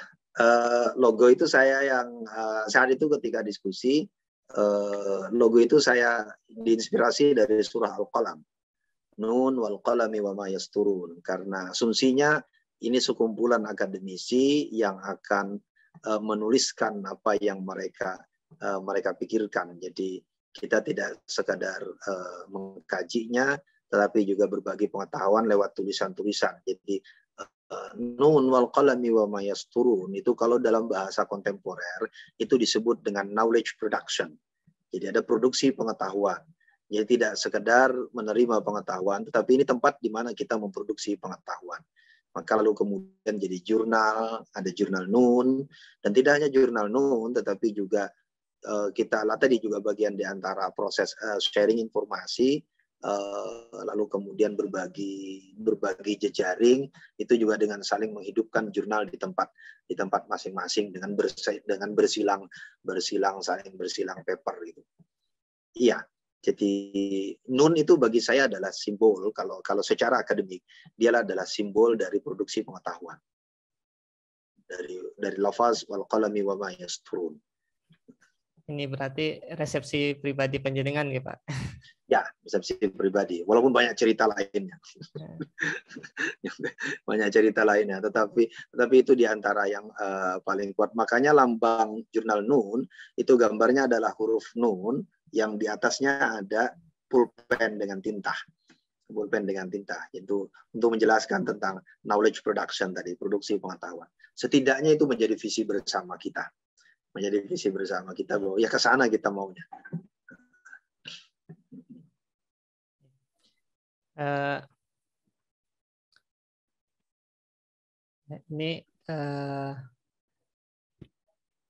logo itu saya yang saat itu ketika diskusi, logo itu saya diinspirasi dari surah Al-Qalam. Nun wal qalami wa ma yasturun, karena asumsinya ini sekumpulan akademisi yang akan menuliskan apa yang mereka pikirkan. Jadi kita tidak sekadar mengkajinya, tetapi juga berbagi pengetahuan lewat tulisan-tulisan. Jadi nun wal qalami wa ma yasturun itu kalau dalam bahasa kontemporer itu disebut dengan knowledge production. Jadi ada produksi pengetahuan. Jadi tidak sekedar menerima pengetahuan, tetapi ini tempat di mana kita memproduksi pengetahuan. Maka lalu kemudian jadi jurnal, ada jurnal Nun, dan tidak hanya jurnal Nun, tetapi juga kita tadi juga bagian di antara proses sharing informasi, lalu kemudian berbagi jejaring, itu juga dengan saling menghidupkan jurnal di tempat masing-masing dengan saling bersilang paper gitu. Iya, jadi Nun itu bagi saya adalah simbol, kalau secara akademik dia adalah simbol dari produksi pengetahuan, dari lafaz wal qalami wa ma yasturun. Ini berarti resepsi pribadi panjenengan ya, Pak? Ya, resepsi pribadi. Walaupun banyak cerita lainnya. Banyak cerita lainnya, tetapi itu diantara yang paling kuat. Makanya lambang jurnal Nun, itu gambarnya adalah huruf Nun, yang di atasnya ada pulpen dengan tinta. Pulpen dengan tinta. Itu untuk menjelaskan tentang knowledge production tadi, produksi pengetahuan. Setidaknya itu menjadi visi bersama kita. Menjadi visi bersama kita bahwa ya ke sana kita maunya. Ini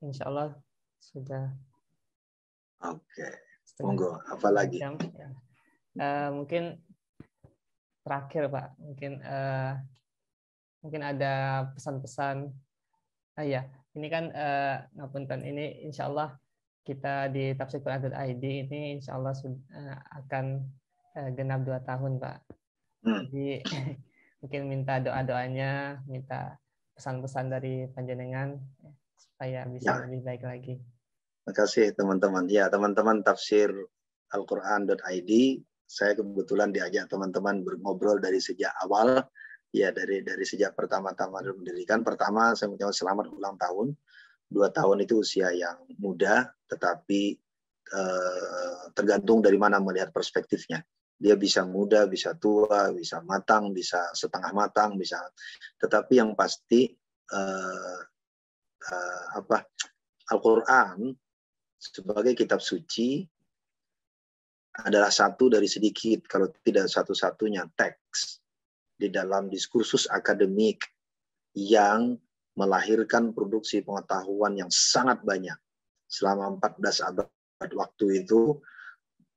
insya Allah sudah. Oke, monggo. Apa lagi? Jam, ya. Mungkin terakhir Pak, mungkin ada pesan-pesan. Ya, ini kan ngapunten, ini insya Allah kita di Tafsir Quran.id ini insya Allah akan genap 2 tahun Pak. Jadi mungkin minta doa-doanya, minta pesan-pesan dari panjenengan supaya bisa lebih baik lagi. Terima kasih teman-teman. Ya, teman-teman Tafsir Al-Quran.id, saya kebetulan diajak teman-teman ngobrol dari sejak awal, ya dari sejak pertama-tama mendirikan. Pertama, saya mengucapkan selamat ulang tahun. 2 tahun itu usia yang muda, tetapi tergantung dari mana melihat perspektifnya. Dia bisa muda, bisa tua, bisa matang, bisa setengah matang, bisa. Tetapi yang pasti Al-Quran sebagai kitab suci adalah satu dari sedikit, kalau tidak satu-satunya teks di dalam diskursus akademik yang melahirkan produksi pengetahuan yang sangat banyak. Selama 14 abad waktu itu,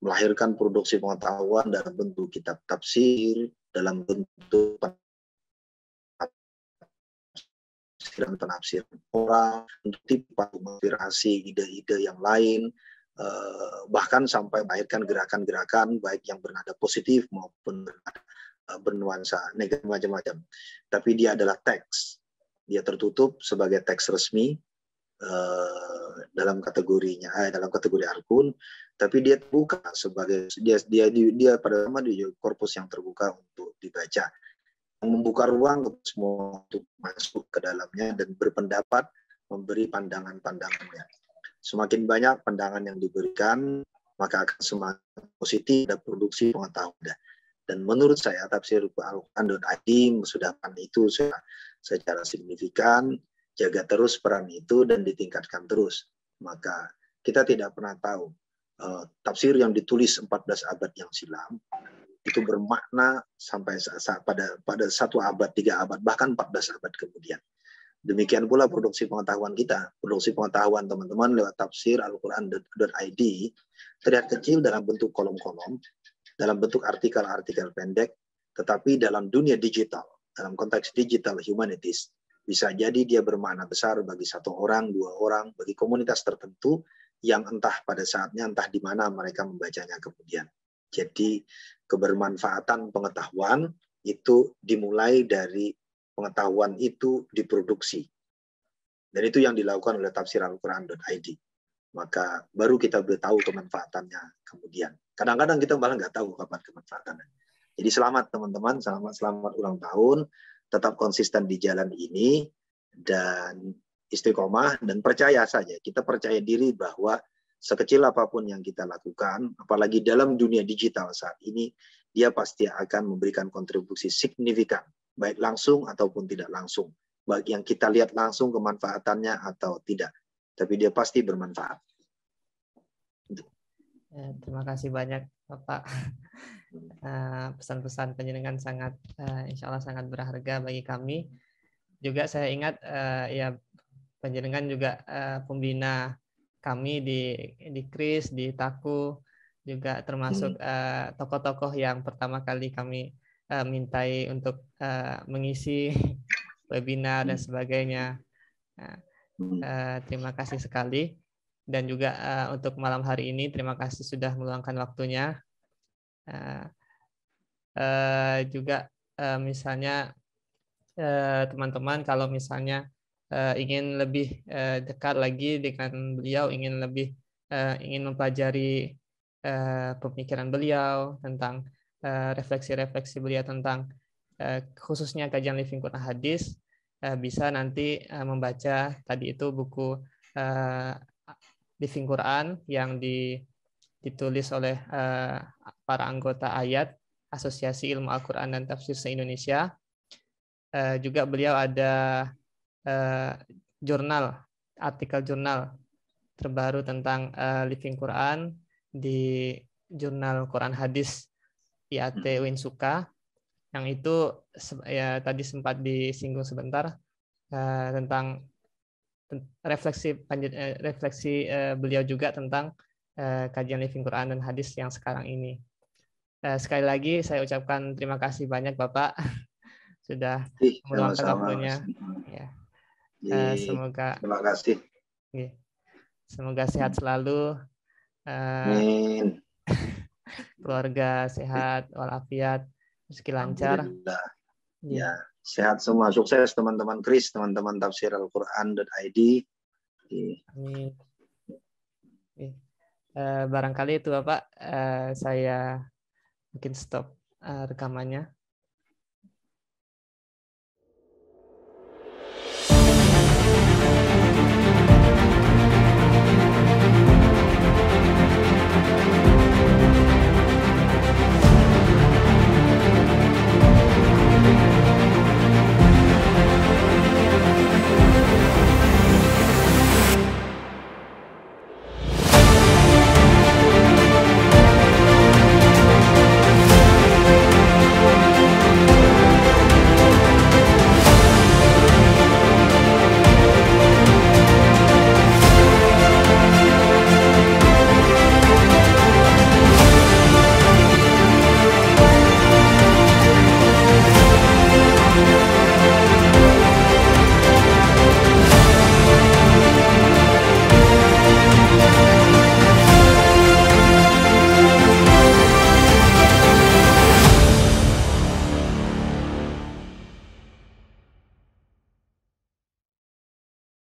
melahirkan produksi pengetahuan dalam bentuk kitab tafsir, dalam bentuk penafsiran orang, untuk menginspirasi ide-ide yang lain, bahkan sampai melahirkan gerakan-gerakan baik yang bernada positif maupun bernuansa negatif macam-macam. Tapi dia adalah teks, dia tertutup sebagai teks resmi dalam kategorinya, dalam kategori Al-Quran, tapi dia terbuka sebagai dia pada zaman di korpus yang terbuka untuk dibaca, membuka ruang untuk semua untuk masuk ke dalamnya dan berpendapat, memberi pandangan-pandangannya. Semakin banyak pandangan yang diberikan, maka akan semakin positif dan produksi pengetahuan. Dan menurut saya tafsir Al-Quran.id mensudahkan itu secara signifikan, jaga terus peran itu dan ditingkatkan terus. Maka kita tidak pernah tahu tafsir yang ditulis 14 abad yang silam itu bermakna sampai pada 1 abad, 3 abad, bahkan 14 abad kemudian. Demikian pula produksi pengetahuan kita. Produksi pengetahuan teman-teman lewat tafsir Al-Quran.id terlihat kecil dalam bentuk kolom-kolom, dalam bentuk artikel-artikel pendek, tetapi dalam dunia digital, dalam konteks digital humanities, bisa jadi dia bermakna besar bagi 1 orang, 2 orang, bagi komunitas tertentu yang entah pada saatnya, entah di mana mereka membacanya kemudian. Jadi kebermanfaatan pengetahuan itu dimulai dari pengetahuan itu diproduksi. Dan itu yang dilakukan oleh tafsir Al-Quran.id. Maka baru kita tahu kemanfaatannya kemudian. Kadang-kadang kita malah nggak tahu kapan kemanfaatannya. Jadi selamat teman-teman, selamat ulang tahun. Tetap konsisten di jalan ini dan istiqomah dan percaya saja. Kita percaya diri bahwa sekecil apapun yang kita lakukan, apalagi dalam dunia digital saat ini, dia pasti akan memberikan kontribusi signifikan, baik langsung ataupun tidak langsung. Baik yang kita lihat langsung kemanfaatannya atau tidak. Tapi dia pasti bermanfaat. Ya, terima kasih banyak Bapak. Pesan-pesan panjenengan sangat, insya Allah sangat berharga bagi kami. Juga saya ingat ya panjenengan juga pembina kami di KRIS, di TAKU, juga termasuk tokoh-tokoh yang pertama kali kami mintai untuk mengisi webinar dan sebagainya. Terima kasih sekali. Dan juga untuk malam hari ini, terima kasih sudah meluangkan waktunya. Juga misalnya teman-teman kalau misalnya ingin lebih dekat lagi dengan beliau, ingin mempelajari pemikiran beliau tentang refleksi-refleksi beliau tentang khususnya kajian Living Quran Hadis, bisa nanti membaca tadi itu buku Living Quran yang ditulis oleh para anggota ayat Asosiasi Ilmu Al-Quran dan Tafsir se-Indonesia. Juga beliau ada artikel jurnal terbaru tentang Living Quran di jurnal Quran Hadis IAT Winsuka, yang itu ya tadi sempat disinggung sebentar tentang refleksi beliau juga tentang kajian Living Quran dan hadis yang sekarang ini. Sekali lagi saya ucapkan terima kasih banyak Bapak sudah meluangkan waktunya. Ya. Semoga terima kasih. Semoga sehat selalu. Amin. Keluarga sehat, walafiat, rezeki lancar. Ya, sehat semua, sukses teman-teman Kris, teman-teman tafsir Al-Quran.id. Amin. Barangkali itu Bapak, saya mungkin stop rekamannya.